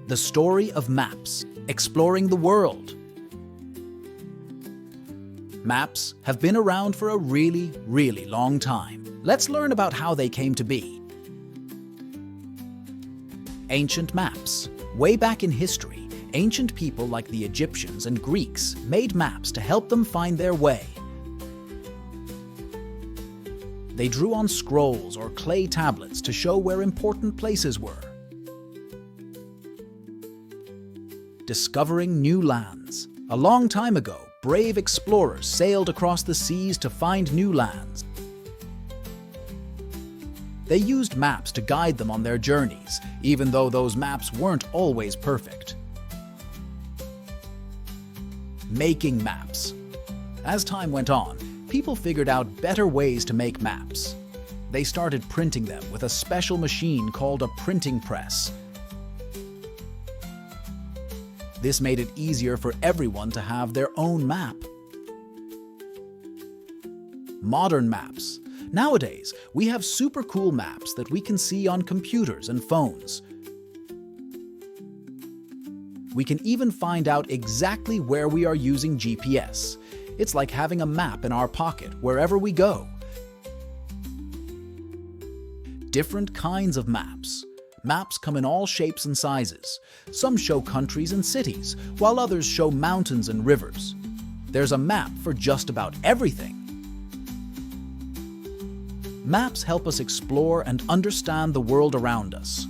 The story of maps, exploring the world. Maps have been around for a really, really long time. Let's learn about how they came to be. Ancient maps. Way back in history, ancient people like the Egyptians and Greeks made maps to help them find their way. They drew on scrolls or clay tablets to show where important places were. Discovering new lands. A long time ago, brave explorers sailed across the seas to find new lands. They used maps to guide them on their journeys, even though those maps weren't always perfect. Making maps. As time went on, people figured out better ways to make maps. They started printing them with a special machine called a printing press. This made it easier for everyone to have their own map. Modern maps. Nowadays, we have super cool maps that we can see on computers and phones. We can even find out exactly where we are using GPS. It's like having a map in our pocket wherever we go. Different kinds of maps. Maps come in all shapes and sizes. Some show countries and cities, while others show mountains and rivers. There's a map for just about everything. Maps help us explore and understand the world around us.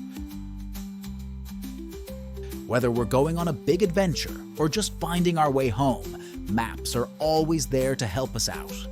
Whether we're going on a big adventure or just finding our way home, maps are always there to help us out.